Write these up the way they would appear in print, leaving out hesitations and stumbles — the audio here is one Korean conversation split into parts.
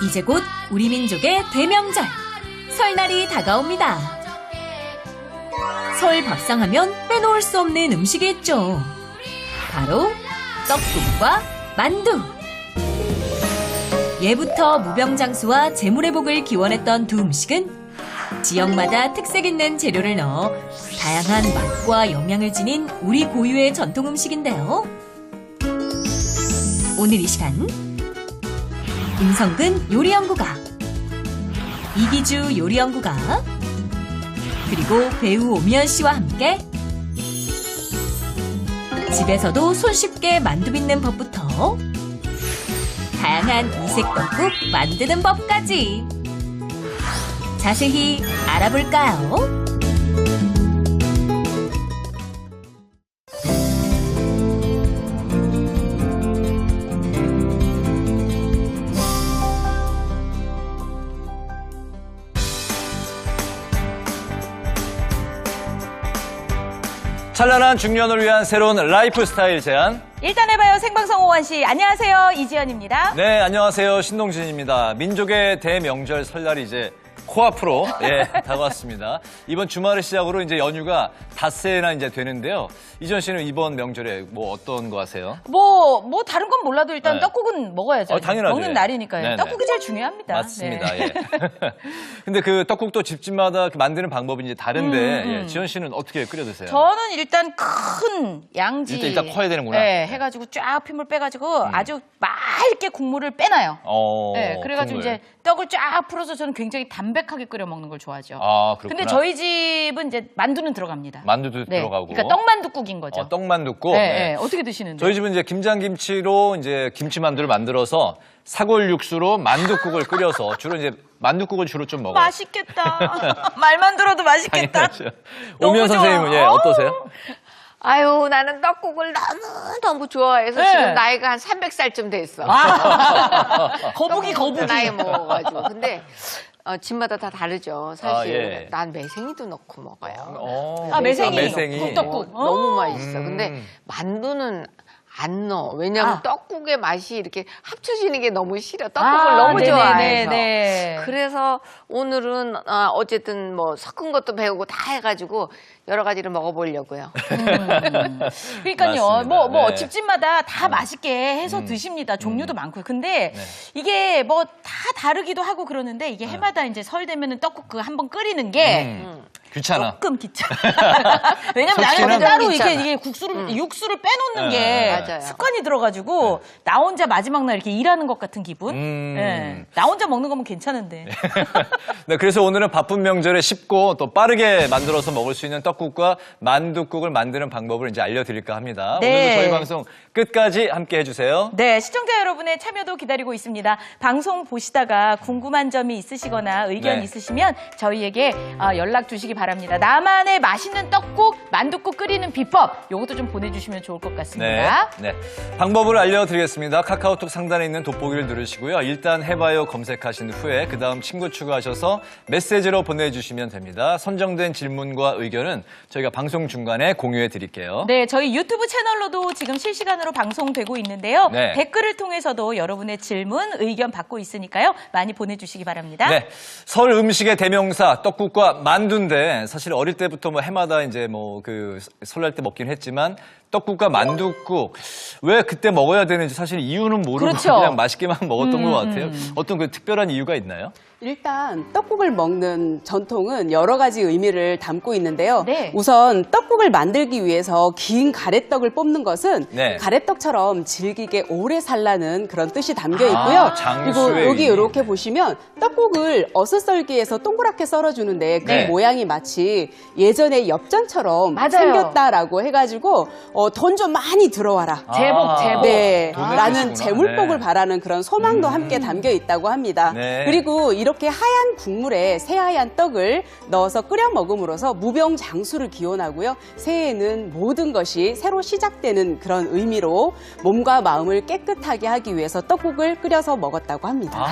이제 곧 우리 민족의 대명절, 설날이 다가옵니다. 설 밥상하면 빼놓을 수 없는 음식이 있죠. 바로 떡국과 만두. 예부터 무병장수와 재물의 복을 기원했던 두 음식은 지역마다 특색 있는 재료를 넣어 다양한 맛과 영양을 지닌 우리 고유의 전통 음식인데요. 오늘 이 시간 임성근 요리연구가, 이기주 요리연구가, 그리고 배우 오미연 씨와 함께 집에서도 손쉽게 만두 빚는 법부터 다양한 이색 떡국 만드는 법까지 자세히 알아볼까요? 찬란한 중년을 위한 새로운 라이프 스타일 제안. 일단 해봐요. 생방송 오원 씨. 안녕하세요. 이지연입니다. 네, 안녕하세요. 신동진입니다. 민족의 대명절 설날이 이제 코앞으로 다가왔습니다. 이번 주말을 시작으로 이제 연휴가 닷새나 이제 되는데요. 이지연 씨는 이번 명절에 뭐 어떤 거 하세요? 뭐 다른 건 몰라도 일단 네. 떡국은 먹어야죠. 당연하죠. 먹는 날이니까요. 네네. 떡국이 제일 중요합니다. 맞습니다. 네. 예. 근데 그 떡국도 집집마다 만드는 방법이 이제 다른데 예, 지연 씨는 어떻게 끓여 드세요? 저는 일단 큰 양지 일단 커야 되는구나. 네, 해가지고 쫙 핏물 빼가지고 아주 맑게 국물을 빼놔요. 네, 그래가지고 국물. 이제 떡을 쫙 풀어서 저는 굉장히 담백하게 끓여 먹는 걸 좋아하죠. 아, 그렇구나. 근데 저희 집은 이제 만두는 들어갑니다. 만두도 네, 들어가고. 그러니까 떡만두국인 거죠. 떡만둣국. 네, 네. 네. 어떻게 드시는데? 저희 집은 이제 김장김치로 이제 김치만두를 만들어서 사골 육수로 만두국을 끓여서 주로 이제 만두국을 주로 좀 먹어요. 맛있겠다. 말만 들어도 맛있겠다. 오미연 선생님은 예, 어떠세요? 아유, 나는 떡국을 너무 좋아해서 네. 지금 나이가 한 300살쯤 됐어. 거북이. 나이 먹어가지고. 근데 집마다 다 다르죠. 사실 아, 예. 난 매생이도 넣고 먹어요. 매생이. 매생이. 국떡국. 너무 맛있어. 근데 만두는 안 넣어. 왜냐면 떡국의 맛이 이렇게 합쳐지는 게 너무 싫어. 떡국을 너무 네네네네. 좋아해서. 네. 그래서 오늘은 어쨌든 뭐 섞은 것도 배우고 다 해가지고 여러 가지를 먹어보려고요. 그러니까요. 맞습니다. 뭐 네. 집집마다 다 맛있게 해서 드십니다. 종류도 많고요. 근데 이게 뭐 다 다르기도 하고 그러는데 이게 해마다 이제 설 되면은 떡국 그 한번 끓이는 게 귀찮아. 조금 귀찮아. 왜냐면 솔직히는 나는 따로 귀찮아. 이게 육수를 빼놓는 네. 게 맞아요. 습관이 들어가지고 나 혼자 마지막 날 이렇게 일하는 것 같은 기분. 네. 나 혼자 먹는 거면 괜찮은데. 네, 그래서 오늘은 바쁜 명절에 쉽고 또 빠르게 만들어서 먹을 수 있는 떡국과 만두국을 만드는 방법을 이제 알려드릴까 합니다. 네. 오늘도 저희 방송 끝까지 함께 해주세요. 네, 시청자 여러분의 참여도 기다리고 있습니다. 방송 보시다가 궁금한 점이 있으시거나 의견 네. 있으시면 저희에게 연락 주시기 바랍니다. 나만의 맛있는 떡국, 만두국 끓이는 비법, 요것도 좀 보내주시면 좋을 것 같습니다. 네. 방법을 알려드리겠습니다. 카카오톡 상단에 있는 돋보기를 누르시고요. 일단 해봐요 검색하신 후에 그 다음 친구 추가하셔서 메시지로 보내주시면 됩니다. 선정된 질문과 의견은 저희가 방송 중간에 공유해 드릴게요. 네, 저희 유튜브 채널로도 지금 실시간으로 방송되고 있는데요. 네. 댓글을 통해서도 여러분의 질문, 의견 받고 있으니까요. 많이 보내주시기 바랍니다. 네. 설 음식의 대명사 떡국과 만두인데 사실 어릴 때부터 뭐 해마다 이제 뭐 그 설날 때 먹긴 했지만 떡국과 만두국 왜 그때 먹어야 되는지 사실 이유는 모르고 그렇죠. 그냥 맛있게만 먹었던 것 같아요. 어떤 그 특별한 이유가 있나요? 일단 떡국을 먹는 전통은 여러 가지 의미를 담고 있는데요. 네. 우선 떡국을 만들기 위해서 긴 가래떡을 뽑는 것은 네. 가래떡처럼 질기게 오래 살라는 그런 뜻이 담겨 있고요. 장수의 그리고 여기 의미. 이렇게 보시면 떡국을 어슷썰기에서 동그랗게 썰어주는데 그 네. 모양이 마치 예전의 엽전처럼 맞아요. 생겼다라고 해가지고 돈 좀 많이 들어와라. 제복. 네, 돈을 라는 쓰시구나. 재물복을 네. 바라는 그런 소망도 함께 담겨 있다고 합니다. 네. 그리고 이렇게 하얀 국물에 새하얀 떡을 넣어서 끓여 먹음으로써 무병장수를 기원하고요. 새해에는 모든 것이 새로 시작되는 그런 의미로 몸과 마음을 깨끗하게 하기 위해서 떡국을 끓여서 먹었다고 합니다.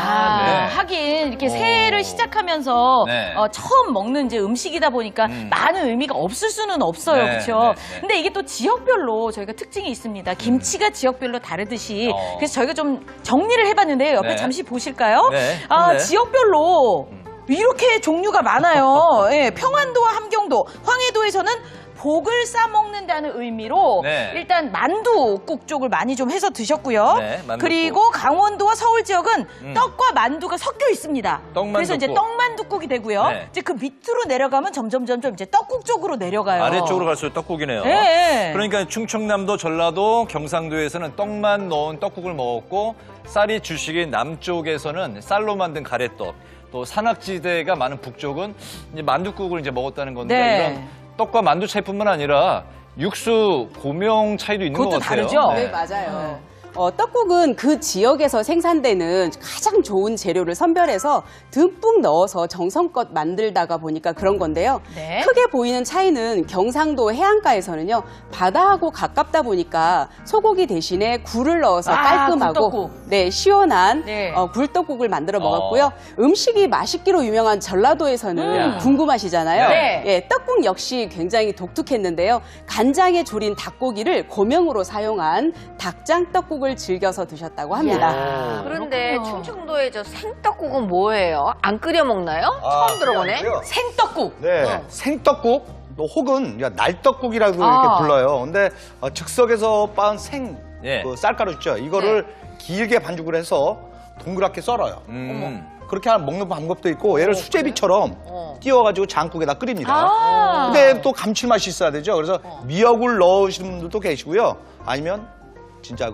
하긴 이렇게 새해를 시작하면서 네. 처음 먹는 이제 음식이다 보니까 많은 의미가 없을 수는 없어요, 네, 그렇죠? 네, 네. 근데 이게 또 지역별로 지역별로 저희가 특징이 있습니다. 김치가 지역별로 다르듯이 그래서 저희가 좀 정리를 해봤는데요. 옆에 네. 잠시 보실까요? 네. 아, 네. 지역별로 이렇게 종류가 많아요. 예, 평안도와 함경도, 황해도에서는 복을 싸먹는다는 의미로 네. 일단 만두국 쪽을 많이 좀 해서 드셨고요. 네, 만둣국. 그리고 강원도와 서울 지역은 떡과 만두가 섞여 있습니다. 떡만둣국. 그래서 이제 떡만두국이 되고요. 네. 이제 그 밑으로 내려가면 점점 이제 떡국 쪽으로 내려가요. 아래쪽으로 갈수록 떡국이네요. 네. 그러니까 충청남도, 전라도, 경상도에서는 떡만 넣은 떡국을 먹었고 쌀이 주식인 남쪽에서는 쌀로 만든 가래떡, 또 산악지대가 많은 북쪽은 이제 만둣국을 이제 먹었다는 건데 네. 이런 떡과 만두 차이뿐만 아니라 육수 고명 차이도 있는 것 그것도 같아요. 다르죠? 네, 맞아요. 떡국은 그 지역에서 생산되는 가장 좋은 재료를 선별해서 듬뿍 넣어서 정성껏 만들다가 보니까 그런 건데요. 네. 크게 보이는 차이는 경상도 해안가에서는요. 바다하고 가깝다 보니까 소고기 대신에 굴을 넣어서 깔끔하고 굴떡국. 네, 시원한 네. 굴떡국을 만들어 먹었고요. 음식이 맛있기로 유명한 전라도에서는 궁금하시잖아요. 네. 예, 떡국 역시 굉장히 독특했는데요. 간장에 졸인 닭고기를 고명으로 사용한 닭장 떡국을 즐겨서 드셨다고 합니다. 그런데 그렇군요. 충청도의 저 생떡국은 뭐예요? 안 끓여 먹나요? 처음 들어보네. 생떡국. 네, 생떡국 또 혹은 날떡국이라고 아. 이렇게 불러요. 근데 즉석에서 빻은 생 예. 그 쌀가루 있죠. 이거를 길게 반죽을 해서 동그랗게 썰어요. 그렇게 먹는 방법도 있고 얘를 수제비처럼 띄워가지고 장국에다 끓입니다. 아. 근데 또 감칠맛이 있어야 되죠. 그래서 미역을 넣으시는 분들도 계시고요. 아니면 진짜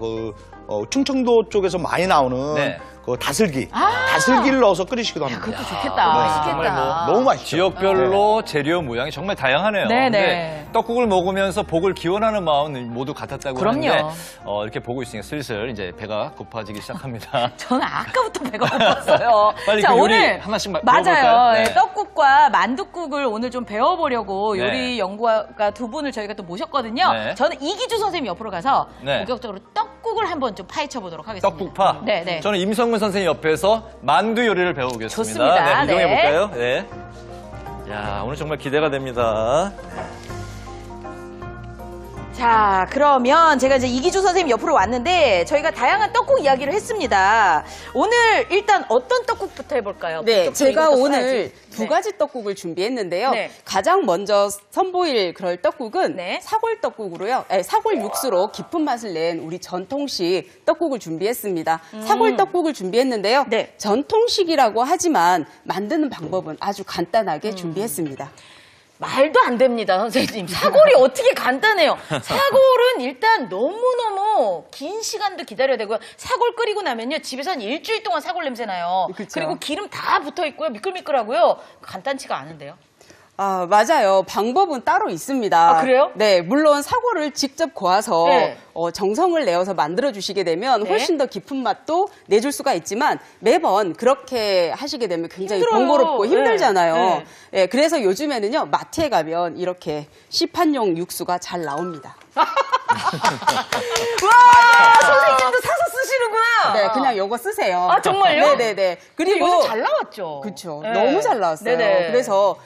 충청도 쪽에서 많이 나오는 네. 그 다슬기를 넣어서 끓이시기도 합니다. 그것도 좋겠다. 정말 뭐 너무 맛있죠. 지역별로 재료 모양이 정말 다양하네요. 네네. 근데 떡국을 먹으면서 복을 기원하는 마음은 모두 같았다고 그럼요. 하는데 이렇게 보고 있으니까 슬슬 이제 배가 고파지기 시작합니다. 저는 아까부터 배가 고팠어요. 빨리 자, 그 요리 오늘 하나씩 맞아요. 배워볼까요? 네. 예, 떡국과 만둣국을 오늘 좀 배워보려고 네. 요리 연구가 두 분을 저희가 또 모셨거든요. 네. 저는 이기주 선생님 옆으로 가서 네. 본격적으로 떡국을 한번 좀 파헤쳐 보도록 하겠습니다. 떡국파. 네. 저는 임성근 선생님 옆에서 만두 요리를 배워보겠습니다. 좋습니다. 네, 이동해 네. 볼까요? 네. 야, 오늘 정말 기대가 됩니다. 자, 그러면 제가 이제 이기주 선생님 옆으로 왔는데 저희가 다양한 떡국 이야기를 했습니다. 오늘 일단 어떤 떡국부터 해볼까요? 네, 본격적으로 제가 이것도 오늘 써야지. 두 네. 가지 떡국을 준비했는데요. 네. 가장 먼저 선보일 그럴 떡국은 네. 사골 떡국으로요. 사골 육수로 깊은 맛을 낸 우리 전통식 떡국을 준비했습니다. 사골 떡국을 준비했는데요. 네. 전통식이라고 하지만 만드는 방법은 아주 간단하게 준비했습니다. 말도 안 됩니다, 선생님. 사골이 어떻게 간단해요. 사골은 일단 너무너무 긴 시간도 기다려야 되고요. 사골 끓이고 나면요. 집에서 한 일주일 동안 사골 냄새 나요. 그쵸. 그리고 기름 다 붙어 있고요. 미끌미끌하고요. 간단치가 않은데요. 아, 맞아요. 방법은 따로 있습니다. 아, 그래요? 네, 물론 사골을 직접 고아서 네. 정성을 내어서 만들어 주시게 되면 네. 훨씬 더 깊은 맛도 내줄 수가 있지만 매번 그렇게 하시게 되면 굉장히 힘들어요. 번거롭고 힘들잖아요. 네. 네, 그래서 요즘에는요, 마트에 가면 이렇게 시판용 육수가 잘 나옵니다. 와, 선생님도 사서 쓰시는구나. 네, 그냥 요거 쓰세요. 아, 정말요? 네네네. 근데 그리고 요즘 잘 나왔죠. 그렇죠. 네. 너무 잘 나왔어요. 네네. 그래서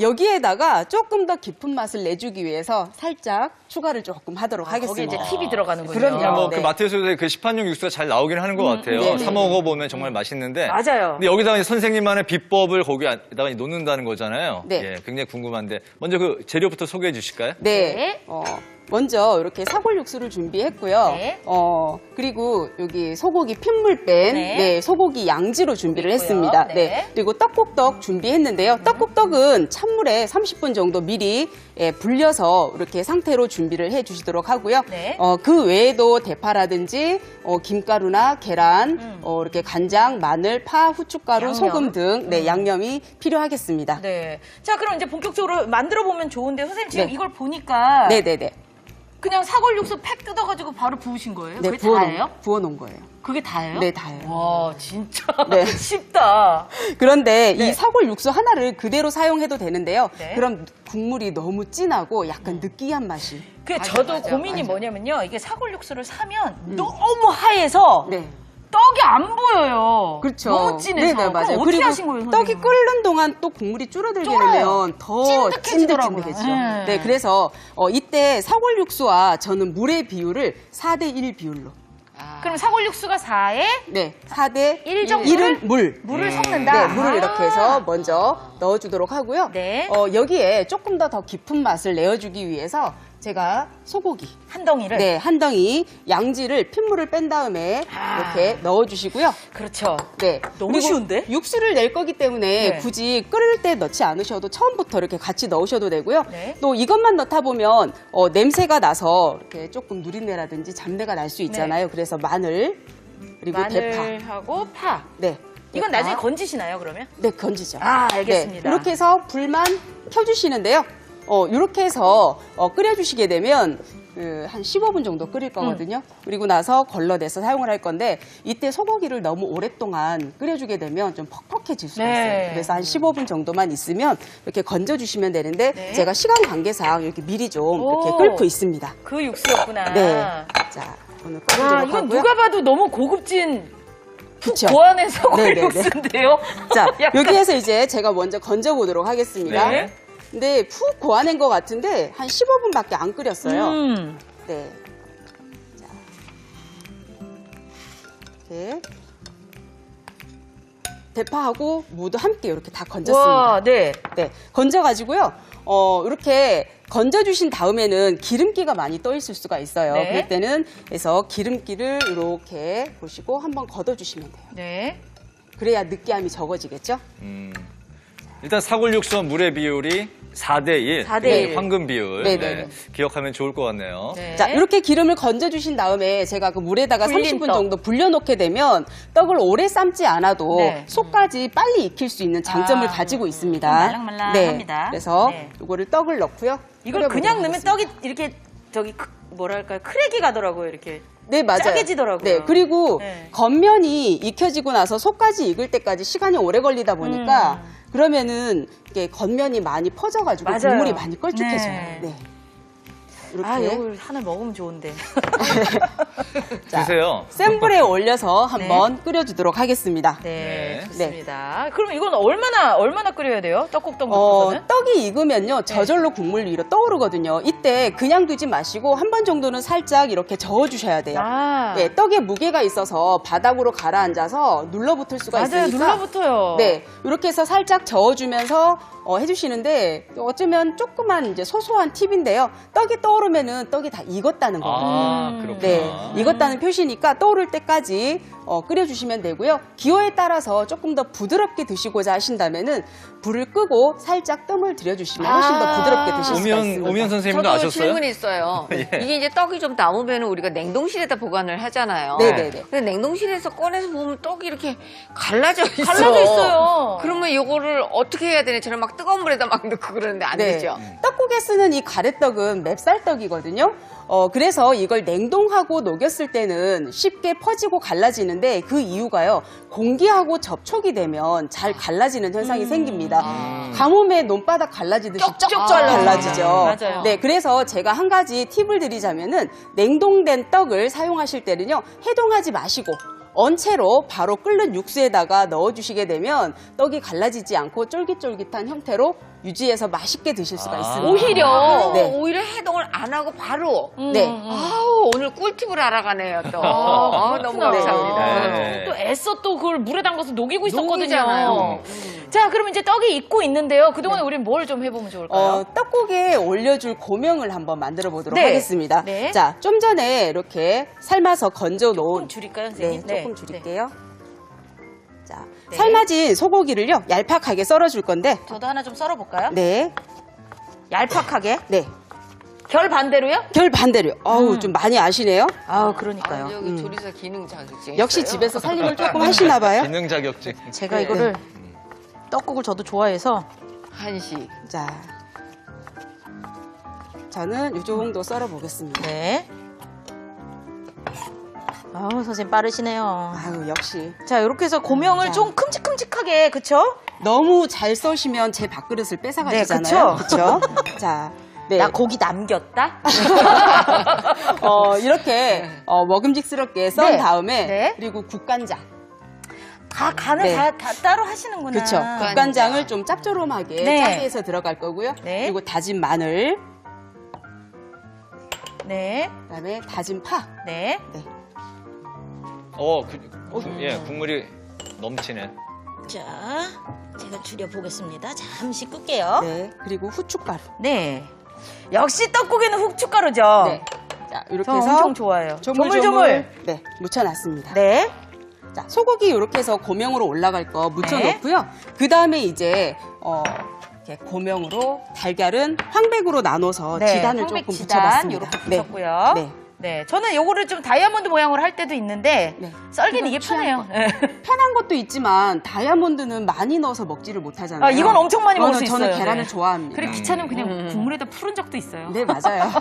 여기에다가 조금 더 깊은 맛을 내주기 위해서 살짝 추가를 조금 하도록 거기에 하겠습니다. 이제 팁이 들어가는군요. 그럼요. 뭐 그 네. 마트에서 그 시판용 육수가 잘 나오긴 하는 것 같아요. 네네. 사 먹어보면 정말 맛있는데. 맞아요. 근데 여기다가 이제 선생님만의 비법을 거기다가 놓는다는 거잖아요. 네. 예, 굉장히 궁금한데 먼저 그 재료부터 소개해 주실까요? 네. 네. 먼저 이렇게 사골 육수를 준비했고요. 네. 그리고 여기 소고기 핏물 뺀 네. 소고기 양지로 준비를 있고요. 했습니다. 네. 그리고 떡국떡 준비했는데요. 떡국떡은 찬물에 30분 정도 미리 불려서 이렇게 상태로 준비를 해 주시도록 하고요. 네. 그 외에도 대파라든지 김가루나 계란, 이렇게 간장, 마늘, 파, 후춧가루, 양념. 소금 등 양념이 필요하겠습니다. 네. 자, 그럼 이제 본격적으로 만들어 보면 좋은데 선생님 지금 네. 이걸 보니까 네네네. 그냥 사골 육수 팩 뜯어가지고 바로 부으신 거예요? 네, 그게 다예요? 부어놓은 거예요. 그게 다예요? 네, 다예요. 와, 진짜 네. 쉽다. 그런데 네. 이 사골 육수 하나를 그대로 사용해도 되는데요. 네. 그럼 국물이 너무 진하고 약간 느끼한 맛이. 그 저도 고민이 뭐냐면요. 이게 사골 육수를 사면 너무 하얘서 네. 떡이 안 보여요. 그렇죠. 너무 진해서. 네네, 맞아요. 그럼 어떻게 그리고 하신 거예요, 떡이 선생님은? 끓는 동안 또 국물이 줄어들게 되면 더 찐득해지더라고요. 찐득해지죠. 네. 네, 그래서 이때 사골 육수와 저는 물의 비율을 4대1 비율로. 그럼 사골 육수가 4에 네, 4대 1 정도를 1은 물. 물을 섞는다. 네, 물을 이렇게 해서 먼저 넣어주도록 하고요. 네. 여기에 조금 더 깊은 맛을 내어주기 위해서 제가 소고기. 한 덩이를. 네, 한 덩이 양지를 핏물을 뺀 다음에 이렇게 넣어주시고요. 그렇죠. 네. 너무 그리고 쉬운데? 육수를 낼 거기 때문에 네. 굳이 끓을 때 넣지 않으셔도 처음부터 이렇게 같이 넣으셔도 되고요. 네. 또 이것만 넣다 보면 냄새가 나서 이렇게 조금 누린내라든지 잡내가 날 수 있잖아요. 그래서 마늘 그리고 대파. 마늘하고 파. 네. 이건 대파. 나중에 건지시나요, 그러면? 네, 건지죠. 아, 알겠습니다. 네, 이렇게 해서 불만 켜주시는데요. 이렇게 해서 끓여주시게 되면 한 15분 정도 끓일 거거든요. 그리고 나서 걸러내서 사용을 할 건데 이때 소고기를 너무 오랫동안 끓여주게 되면 좀 퍽퍽해질 수가 네. 있어요. 그래서 한 15분 정도만 있으면 이렇게 건져주시면 되는데 네. 제가 시간 관계상 이렇게 미리 좀 이렇게 오. 끓고 있습니다. 그 육수였구나. 네. 자, 오늘 와, 끓여주도록 이건 하고요. 누가 봐도 너무 고급진 그쵸? 고안의 사골 네네네. 육수인데요. 자, 약간- 여기에서 이제 제가 먼저 건져보도록 하겠습니다. 네. 근데 푹 고아낸 것 같은데 한 15분밖에 안 끓였어요. 네. 자, 이렇게 대파하고 무도 함께 이렇게 다 건졌습니다. 와, 네. 네, 건져가지고요. 이렇게 건져주신 다음에는 기름기가 많이 떠 있을 수가 있어요. 네. 그럴 때는 그래서 기름기를 이렇게 보시고 한번 걷어주시면 돼요. 네. 그래야 느끼함이 적어지겠죠? 일단 사골 육수와 물의 비율이 4대1. 4대1. 황금 비율. 네네네. 기억하면 좋을 것 같네요. 네. 자, 이렇게 기름을 건져주신 다음에 제가 그 물에다가 불린 30분 떡. 정도 불려놓게 되면 떡을 오래 삶지 않아도 네. 속까지 빨리 익힐 수 있는 장점을 가지고 있습니다. 말랑말랑합니다. 그래서 네. 이거를 떡을 넣고요. 이걸 끓여보도록 그냥 넣으면 하겠습니다. 떡이 이렇게 뭐랄까요? 크랙이 가더라고요, 이렇게. 네, 맞아요. 짜게지더라고요. 네, 그리고 네. 겉면이 익혀지고 나서 속까지 익을 때까지 시간이 오래 걸리다 보니까 그러면은 이게 겉면이 많이 퍼져가지고 맞아요. 국물이 많이 걸쭉해져요. 네. 네. 이렇게 아, 이걸 하나 먹으면 좋은데. 드세요. 센 불에 올려서 한번 끓여주도록 하겠습니다. 네, 네. 좋습니다. 그럼 이건 얼마나 끓여야 돼요? 떡국떡 넣고서는? 떡이 익으면요 저절로 국물 위로 떠오르거든요. 이때 그냥 두지 마시고 한 번 정도는 살짝 이렇게 저어주셔야 돼요. 아, 네, 떡에 무게가 있어서 바닥으로 가라앉아서 눌러붙을 수가 맞아요. 있으니까 눌러붙어요. 네, 이렇게 해서 살짝 저어주면서 해주시는데 어쩌면 조그만 이제 소소한 팁인데요. 떡이 떠오르면은 떡이 다 익었다는 거거든요. 아, 그렇구나. 네, 익었다는 표시니까 떠오를 때까지 끓여주시면 되고요. 기호에 따라서 조금 더 부드럽게 드시고자 하신다면은 불을 끄고 살짝 뜸을 들여주시면 훨씬 더 부드럽게 드실 수가 있습니다. 오미연 선생님도 저도 아셨어요? 질문이 있어요. 이게 이제 떡이 좀 남으면 우리가 냉동실에다 보관을 하잖아요. 네네네. 근데 냉동실에서 꺼내서 보면 떡이 이렇게 갈라져 있어. 갈라져 있어요. 그러면 이거를 어떻게 해야 되나? 저는 막 뜨거운 물에다 막 넣고 그러는데 안 되죠. 떡국에 쓰는 이 가래떡은 맵쌀떡이거든요. 그래서 이걸 냉동하고 녹였을 때는 쉽게 퍼지고 갈라지는데 그 이유가요. 공기하고 접촉이 되면 잘 갈라지는 현상이 생깁니다. 가뭄에 논바닥 갈라지듯이 쪽쪽 갈라지죠. 맞아요. 네, 그래서 제가 한 가지 팁을 드리자면은 냉동된 떡을 사용하실 때는요. 해동하지 마시고 언채로 바로 끓는 육수에다가 넣어주시게 되면 떡이 갈라지지 않고 쫄깃쫄깃한 형태로 유지해서 맛있게 드실 수가 있습니다. 오히려. 네. 오히려 해동을 안 하고 바로. 네. 아우, 오늘 꿀팁을 알아가네요, 또. 너무 그렇구나. 감사합니다. 네. 또 애써 또 그걸 물에 담가서 녹이고 있었거든요. 녹이잖아요. 자, 그럼 이제 떡이 익고 있는데요. 그동안에 우리는 뭘 좀 해보면 좋을까요? 떡국에 올려줄 고명을 한번 만들어 보도록 네. 하겠습니다. 네. 자, 좀 전에 이렇게 삶아서 건져 조금 놓은 줄일까요, 네, 선생님? 조금 줄일게요. 자, 네. 삶아진 소고기를요 얄팍하게 썰어줄 건데, 저도 하나 좀 썰어볼까요? 네, 얄팍하게. 네, 결 반대로요? 결 반대로. 어우, 좀 많이 아시네요. 아, 그러니까요. 여기 조리사 기능 자격증. 역시 있어요? 집에서 살림을 조금 하시나 봐요. 기능 자격증. 제가 네, 이거를 떡국을 저도 좋아해서 한식. 자, 저는 이 정도 썰어 보겠습니다. 네. 아우, 선생님 빠르시네요. 아유, 역시 자, 이렇게 해서 고명을 자. 좀 큼직큼직하게, 그쵸? 너무 잘 써시면 제 밥그릇을 뺏어가시잖아요. 네, 그렇죠? 자, 네. 나 고기 남겼다? 이렇게 먹음직스럽게 썬 네. 다음에 네. 그리고 국간장. 간을 네. 다 따로 하시는구나. 그렇죠. 국간장을 좀 짭조름하게 네. 짜게 해서 들어갈 거고요. 네. 그리고 다진 마늘, 네. 그다음에 다진 파. 네. 예, 국물이 넘치네. 자, 제가 줄여보겠습니다. 잠시 끌게요. 네. 그리고 후춧가루. 네. 역시 떡국에는 후춧가루죠. 네. 자, 이렇게 저 해서 엄청 좋아해요. 조물조물 네, 묻혀놨습니다. 네. 자, 소고기 이렇게 해서 고명으로 올라갈 거 묻혀놓고요. 네. 그 다음에 이제 이렇게 고명으로 달걀은 황백으로 나눠서 지단을 황백 조금 지단 붙여봤습니다. 이렇게 붙였고요. 네. 네, 저는 요거를 좀 다이아몬드 모양으로 할 때도 있는데 네. 썰기는 이게 그건 편해요. 취향 편한 것도 있지만 다이아몬드는 많이 넣어서 먹지를 못하잖아요. 아, 이건 엄청 많이 먹을 수 있어요. 저는 계란을 네. 좋아합니다. 그리고 귀찮으면 그냥 국물에다 푸른 적도 있어요. 네, 맞아요.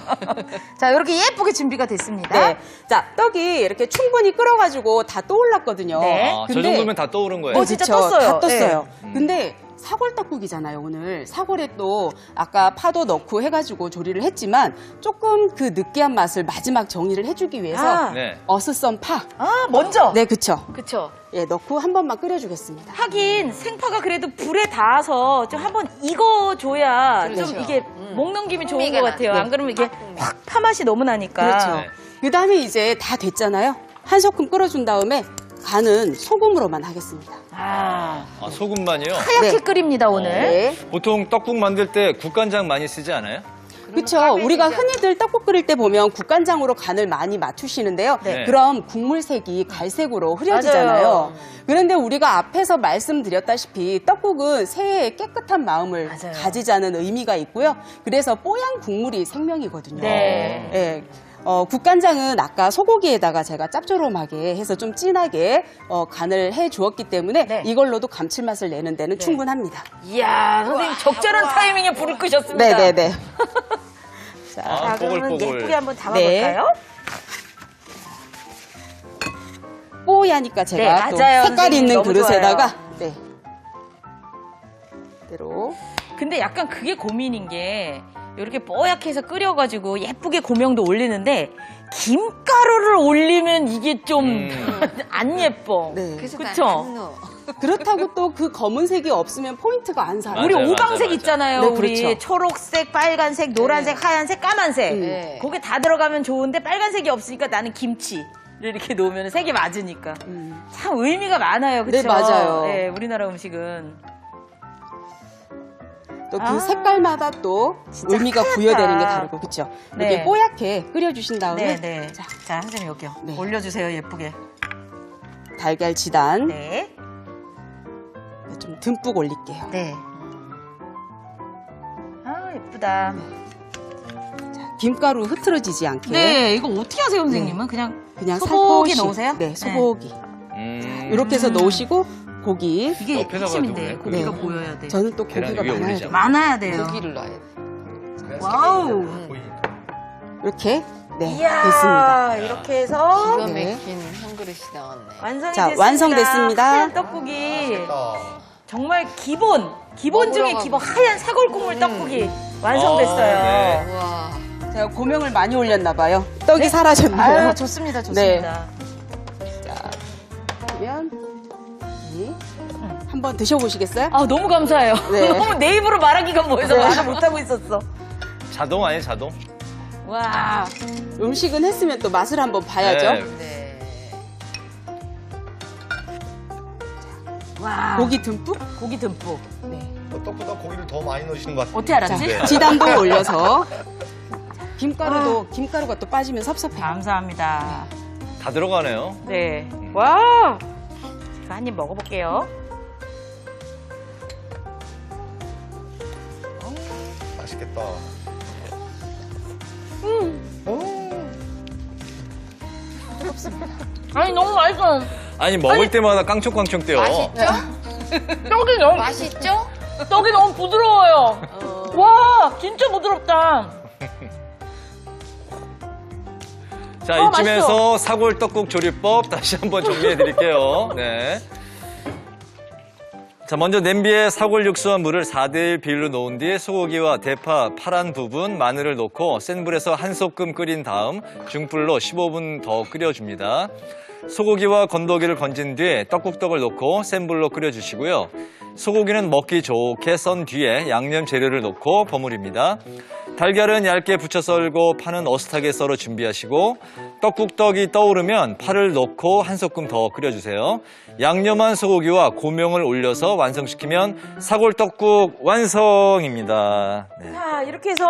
자, 이렇게 예쁘게 준비가 됐습니다. 네. 자, 떡이 이렇게 충분히 끓어가지고 다 떠올랐거든요. 네. 아, 저 정도면 다 떠오른 거예요. 진짜 그쵸, 떴어요. 다 떴어요. 네. 근데 사골 떡국이잖아요, 오늘. 사골에 또 아까 파도 넣고 해가지고 조리를 했지만 조금 그 느끼한 맛을 마지막 정리를 해주기 위해서 아. 네. 어슷썬 파. 아, 먼저. 네, 그쵸. 그쵸. 예, 넣고 한 번만 끓여주겠습니다. 하긴 생파가 그래도 불에 닿아서 좀 한번 익어줘야 그렇죠. 좀 이게 목 넘김이 좋은 풍미가 것 같아요. 나. 안 그러면 이게 확 파맛이 너무 나니까. 그렇죠. 네. 그 다음에 이제 다 됐잖아요. 한 소끔 끓여준 다음에 간은 소금으로만 하겠습니다. 아, 아, 소금만이요? 하얗게 네. 끓입니다, 오늘. 네. 보통 떡국 만들 때 국간장 많이 쓰지 않아요? 그렇죠. 우리가 흔히들 떡국 끓일 때 보면 국간장으로 간을 많이 맞추시는데요. 네. 그럼 국물색이 갈색으로 흐려지잖아요. 맞아요. 그런데 우리가 앞에서 말씀드렸다시피 떡국은 새해의 깨끗한 마음을 맞아요. 가지자는 의미가 있고요. 그래서 뽀얀 국물이 생명이거든요. 네. 예. 국간장은 아까 소고기에다가 제가 짭조름하게 해서 좀 진하게 간을 해 주었기 때문에 네. 이걸로도 감칠맛을 내는 데는 충분합니다. 이야, 선생님 적절한 타이밍에 불을 끄셨습니다. 네네네. 자, 자, 그러면 뽀글뽀글. 예쁘게 한번 담아볼까요? 뽀야니까 제가 네, 또 맞아요. 색깔 선생님, 있는 너무 그릇에다가 좋아요. 네. 이대로 근데 약간 그게 고민인 게 이렇게 뽀얗게 해서 끓여가지고 예쁘게 고명도 올리는데 김가루를 올리면 이게 좀 안 예뻐. 네. 그래서 그쵸? 난안 넣어. 그렇다고 또 그 검은색이 없으면 포인트가 안 살아요. 우리 맞아요, 오방색 맞아요. 있잖아요. 네, 우리 그렇죠. 초록색, 빨간색, 노란색, 하얀색, 까만색. 네. 그게 다 들어가면 좋은데 빨간색이 없으니까 나는 김치를 이렇게 놓으면 색이 맞으니까. 참 의미가 많아요. 그렇죠? 네, 맞아요. 네, 우리나라 음식은. 또 그 아, 색깔마다 또 의미가 하얗다. 부여되는 게 다르고 그렇죠. 이렇게 네. 뽀얗게 끓여주신 다음에 네. 자, 선생님 여기요. 네. 올려주세요. 예쁘게. 달걀 지단 네. 좀 듬뿍 올릴게요. 네. 아, 예쁘다. 김가루 흐트러지지 않게 네, 이거 어떻게 하세요, 선생님은? 그냥 살포시. 소고기 넣으세요? 네, 소고기. 음. 이렇게 해서 넣으시고 고기. 이게 옆에다가 핵심인데 두네. 고기가 네. 보여야 돼. 저는 또 계란 고기가 위에 많아야 올리자. 돼요. 많아야 돼요. 고기를 넣어야 돼. 와우. 이렇게 네 이야, 됐습니다. 이렇게 해서 기가 네. 막힌 한 그릇이 나왔네. 완성이 자, 됐습니다. 완성됐습니다. 하얀 떡국이 정말 기본 중에 먹으러 기본 하얀 사골 국물 떡국이 완성됐어요. 네. 우와. 제가 고명을 많이 올렸나 봐요. 떡이 사라졌네요. 아유, 좋습니다. 좋습니다. 그러면 한번 드셔보시겠어요? 아, 너무 감사해요. 네. 너무 내 입으로 말하기가 뭐해서 네. 말을 못하고 있었어. 자동 아니에요, 자동? 와. 음식은 했으면 또 맛을 한번 봐야죠. 네. 네. 와. 고기 듬뿍. 고기 듬뿍. 떡보다 고기를 더 많이 넣으시는 것 같아요. 어떻게 알았지? 네. 지단도 올려서 김가루가 또 빠지면 섭섭해요. 감사합니다. 다 들어가네요. 네. 와. 제가 한 입 먹어볼게요. 맛있겠다. 아니, 너무 맛있어. 아니, 먹을 때마다 깡총깡총 뛰어. 맛있죠? 떡이 너무, 맛있죠? 떡이 너무 부드러워요. 와, 진짜 부드럽다. 자, 이쯤에서 사골 떡국 조리법 다시 한번 정리해 드릴게요. 네. 자, 먼저 냄비에 사골 육수와 물을 4대1 비율로 넣은 뒤에 소고기와 대파, 파란 부분, 마늘을 넣고 센 불에서 한 소끔 끓인 다음 중불로 15분 더 끓여줍니다. 소고기와 건더기를 건진 뒤에 떡국떡을 넣고 센 불로 끓여주시고요. 소고기는 먹기 좋게 썬 뒤에 양념 재료를 넣고 버무립니다. 달걀은 얇게 부쳐 썰고 파는 어슷하게 썰어 준비하시고 떡국떡이 떠오르면 파를 넣고 한 소끔 더 끓여주세요. 양념한 소고기와 고명을 올려서 완성시키면 사골떡국 완성입니다. 네. 자, 이렇게 해서